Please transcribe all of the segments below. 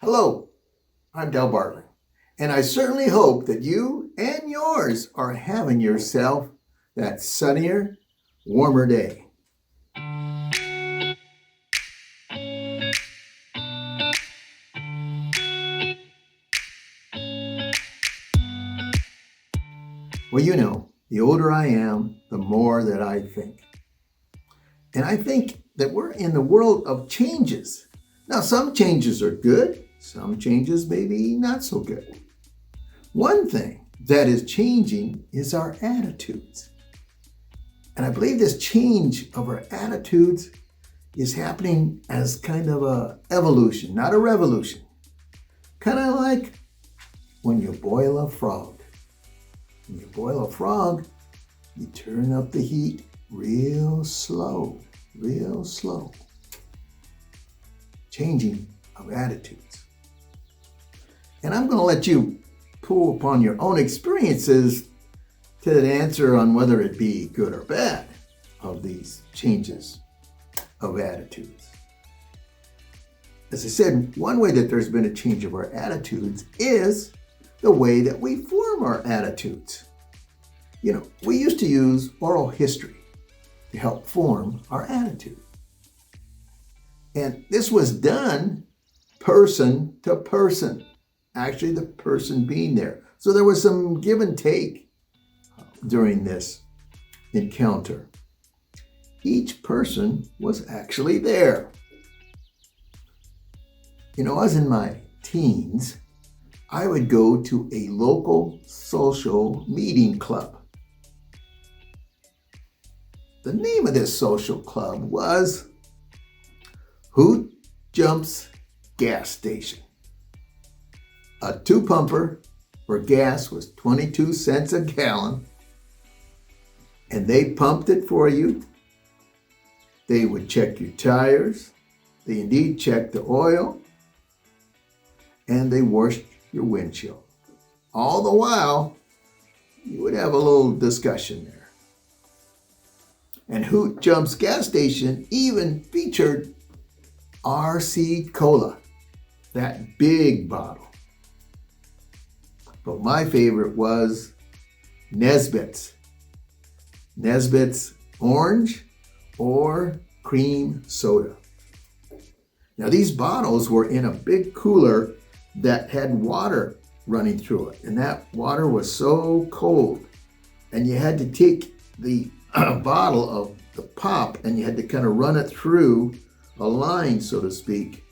Hello, I'm Del Bartling, and I certainly hope that you and yours are having yourself that sunnier, warmer day. Well, the older I am, the more that I think. And I think that we're in the world of changes. Now, some changes are good, some changes maybe not so good. One thing that is changing is our attitudes. And I believe this change of our attitudes is happening as kind of a evolution, not a revolution. Kind of like when you boil a frog. When you boil a frog, you turn up the heat real slow. Changing of attitudes. And I'm going to let you pull upon your own experiences to answer on whether it be good or bad of these changes of attitudes. As I said, one way that there's been a change of our attitudes is the way that we form our attitudes. We used to use oral history to help form our attitude. And this was done person to person, actually the person being there. So there was some give and take during this encounter. Each person was actually there. I was in my teens, I would go to a local social meeting club. The name of this social club was Hoot Jumps Gas Station. A two-pumper where gas was 22 cents a gallon, and they pumped it for you. They would check your tires. They indeed checked the oil, and they washed your windshield. All the while, you would have a little discussion there. And Hoot Jumps Gas Station even featured RC Cola, that big bottle. But my favorite was Nesbitt's orange or cream soda. Now these bottles were in a big cooler that had water running through it. And that water was so cold. And you had to take the bottle of the pop and you had to kind of run it through a line, so to speak.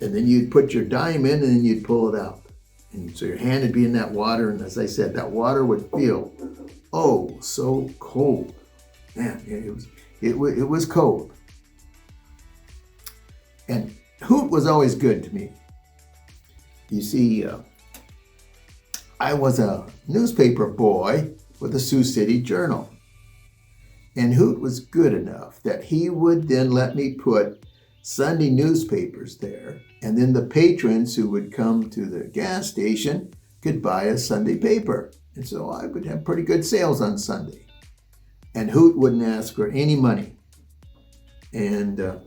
And then you'd put your dime in and then you'd pull it out. And so your hand would be in that water. And as I said, that water would feel, so cold. Man, it was cold. And Hoot was always good to me. You see, I was a newspaper boy with the Sioux City Journal. And Hoot was good enough that he would then let me put Sunday newspapers there. And then the patrons who would come to the gas station could buy a Sunday paper. And so I would have pretty good sales on Sunday. And Hoot wouldn't ask for any money. And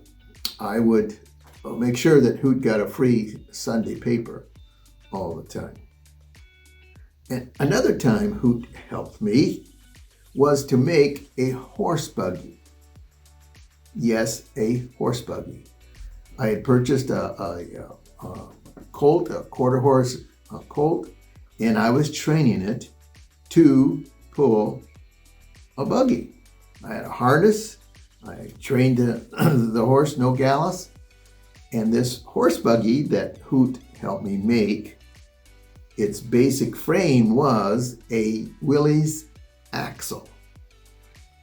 I would make sure that Hoot got a free Sunday paper all the time. And another time Hoot helped me was to make a horse buggy. Yes, a horse buggy. I had purchased a colt, a quarter horse colt, and I was training it to pull a buggy. I had a harness. I trained the horse, no gallus. And this horse buggy that Hoot helped me make, its basic frame was a Willys axle.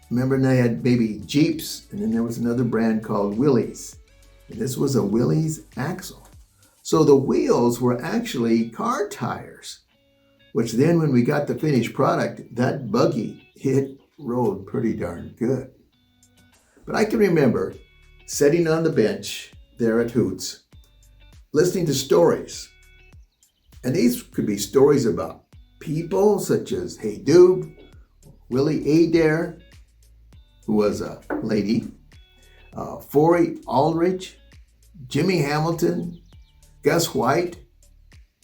Remember, they had maybe Jeeps, and then there was another brand called Willys. And this was a Willys axle. So the wheels were actually car tires, which then when we got the finished product, that buggy, it rode pretty darn good. But I can remember sitting on the bench there at Hoot's, listening to stories. And these could be stories about people such as Hey Doob, Willie Adair, who was a lady, Forey Aldrich, Jimmy Hamilton, Gus White,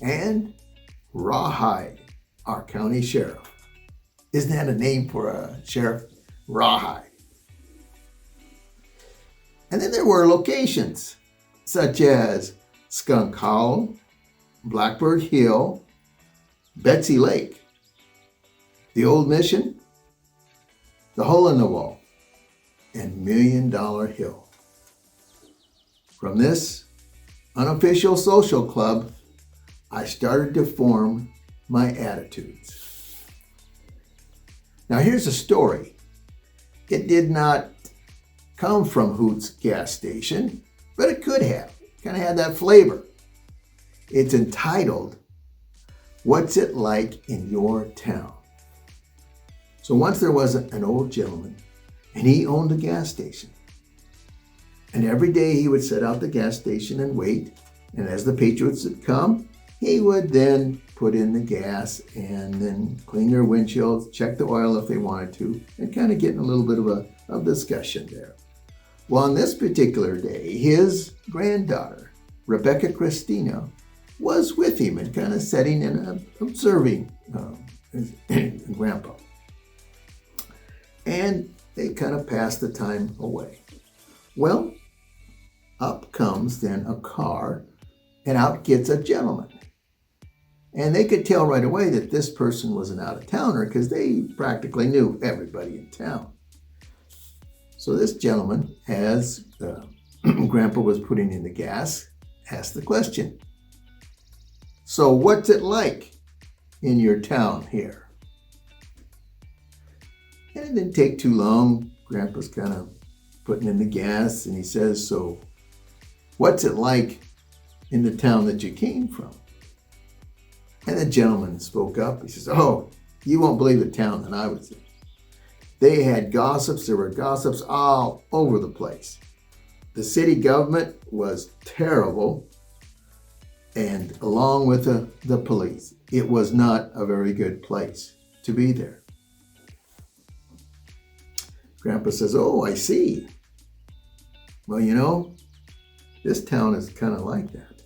and Rawhide, our county sheriff. Isn't that a name for a sheriff? Rawhide. And then there were locations such as Skunk Hollow, Blackbird Hill, Betsy Lake, the Old Mission, the Hole in the Wall, and $1 Million Hill. From this unofficial social club, I started to form my attitudes. Now here's a story. It did not come from Hoot's gas station, but it could have. Kind of had that flavor. It's entitled, What's It Like in Your Town? So once there was an old gentleman, and he owned a gas station. And every day he would set out the gas station and wait. And as the patrons would come, he would then put in the gas and then clean their windshields, check the oil if they wanted to, and kind of get in a little bit of discussion there. Well, on this particular day, his granddaughter, Rebecca Christina, was with him and kind of sitting and observing Grandpa. And they kind of passed the time away. Well, up comes then a car, and out gets a gentleman. And they could tell right away that this person was an out-of-towner because they practically knew everybody in town. So this gentleman, as Grandpa was putting in the gas, asked the question, "So what's it like in your town here?" And it didn't take too long. Grandpa's kind of putting in the gas, and he says, "So what's it like in the town that you came from?" And the gentleman spoke up. He says, "Oh, you won't believe the town that I was in. They had gossips. There were gossips all over the place. The city government was terrible, and along with the police, it was not a very good place to be there." Grandpa says, "Oh, I see. Well, you know, this town is kind of like that."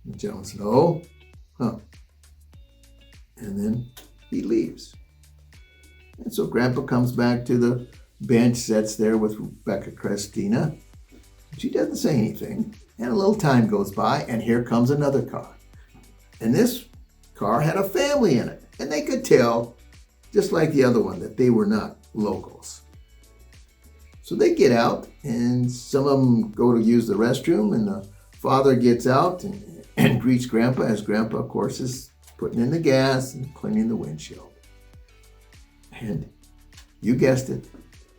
The gentleman said, "Oh, huh." And then he leaves. And so Grandpa comes back to the bench, sits there with Rebecca Christina. She doesn't say anything. And a little time goes by, and here comes another car. And this car had a family in it. And they could tell, just like the other one, that they were not locals. So they get out, and some of them go to use the restroom, and the father gets out and greets Grandpa, as Grandpa, of course, is putting in the gas and cleaning the windshield. And you guessed it,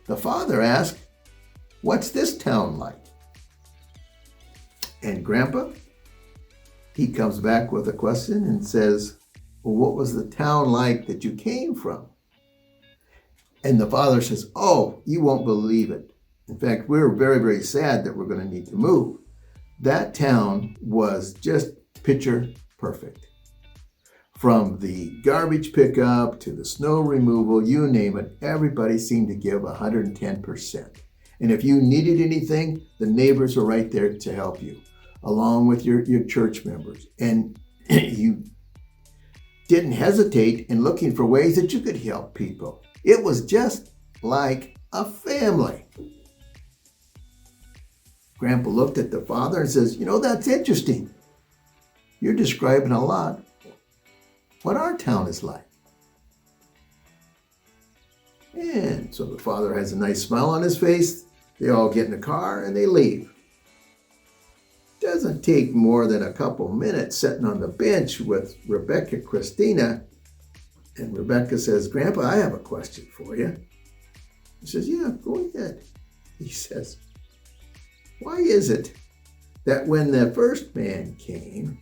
the father asked, "What's this town like?" And Grandpa, he comes back with a question and says, "Well, what was the town like that you came from?" And the father says, "Oh, you won't believe it. In fact, we're very, very sad that we're going to need to move. That town was just picture perfect. From the garbage pickup to the snow removal, you name it, everybody seemed to give 110%. And if you needed anything, the neighbors were right there to help you, along with your church members. And you didn't hesitate in looking for ways that you could help people. It was just like a family." Grandpa looked at the father and says, "You know, that's interesting. You're describing a lot what our town is like." And so the father has a nice smile on his face. They all get in the car and they leave. Doesn't take more than a couple minutes sitting on the bench with Rebecca Christina. And Rebecca says, "Grandpa, I have a question for you." He says, "Yeah, go ahead." He says, "Why is it that when the first man came,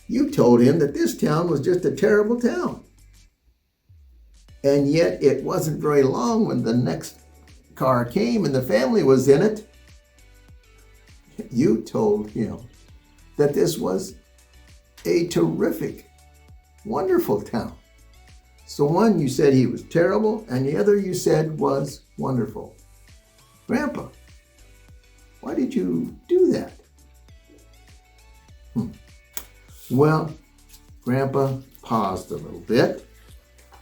you told him that this town was just a terrible town? And yet it wasn't very long when the next car came and the family was in it. You told him that this was a terrific, wonderful town. So one, you said he was terrible, and the other you said was wonderful. Grandpa, why did you do that?" Well, Grandpa paused a little bit,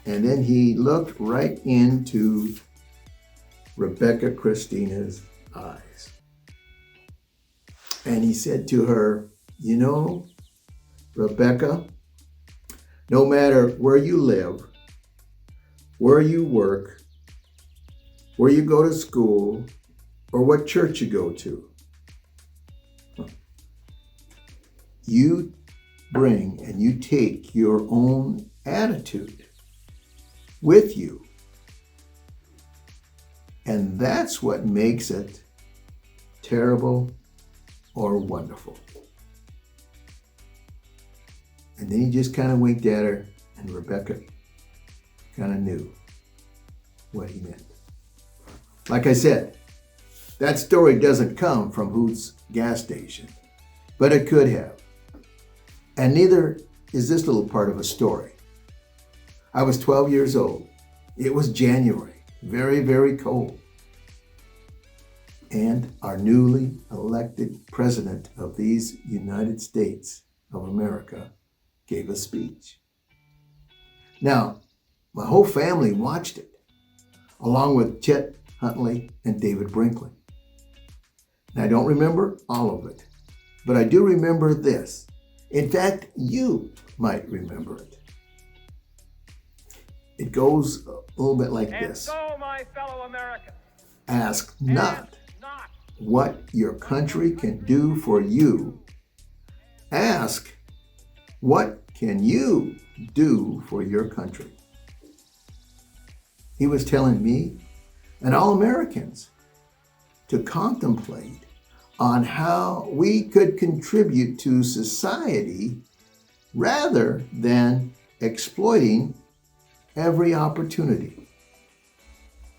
and then he looked right into Rebecca Christina's eyes. And he said to her, "You know, Rebecca, no matter where you live, where you work, where you go to school, or what church you go to, you bring and you take your own attitude with you. And that's what makes it terrible or wonderful." And then he just kind of winked at her, and Rebecca kind of knew what he meant. Like I said, that story doesn't come from Hoot's gas station, but it could have. And neither is this little part of a story. I was 12 years old. It was January, very, very cold. And our newly elected president of these United States of America gave a speech. Now, my whole family watched it, along with Chet Huntley and David Brinkley. And I don't remember all of it, but I do remember this. In fact, you might remember it. It goes a little bit like this. And so, my fellow Americans, ask not what your country can do for you. Ask, what can you do for your country? He was telling me and all Americans to contemplate on how we could contribute to society rather than exploiting every opportunity.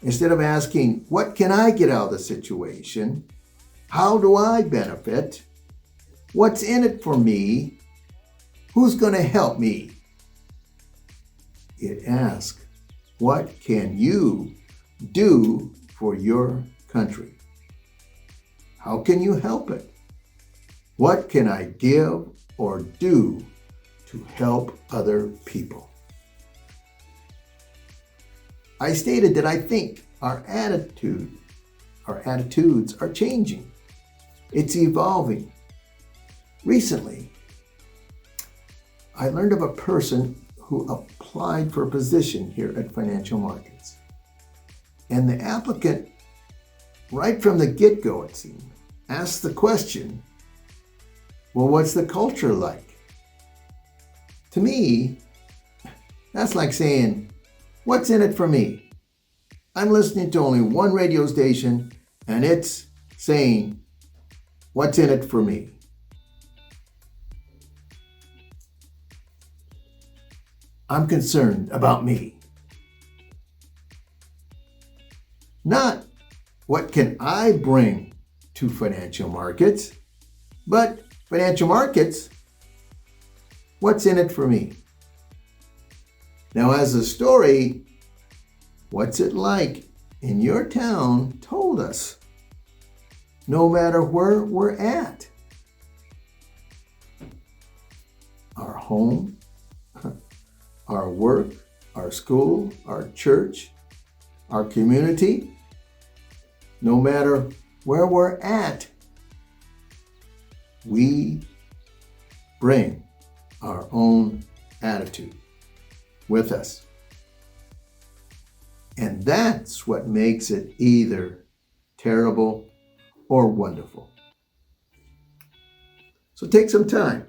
Instead of asking, what can I get out of the situation? How do I benefit? What's in it for me? Who's going to help me? It asks, what can you do for your country? How can you help it? What can I give or do to help other people? I stated that I think our attitudes are changing. It's evolving. Recently, I learned of a person who applied for a position here at Financial Markets. And the applicant, right from the get-go it seemed, asked the question, well, what's the culture like? To me, that's like saying, what's in it for me? I'm listening to only one radio station and it's saying, what's in it for me? I'm concerned about me. Not what can I bring to financial markets, but financial markets, what's in it for me? Now, as the story, what's it like in your town told us, no matter where we're at, our home, our work, our school, our church, our community, no matter where we're at, we bring our own attitude with us. And that's what makes it either terrible or wonderful. So take some time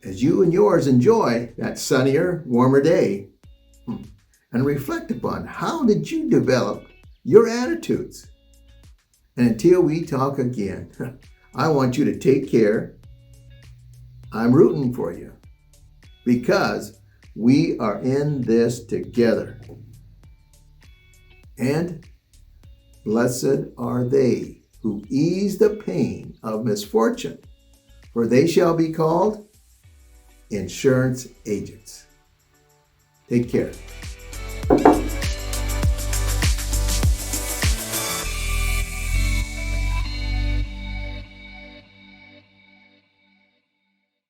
as you and yours enjoy that sunnier, warmer day and reflect upon how did you develop your attitudes. And until we talk again, I want you to take care. I'm rooting for you because we are in this together. And blessed are they who ease the pain of misfortune, for they shall be called insurance agents. Take care.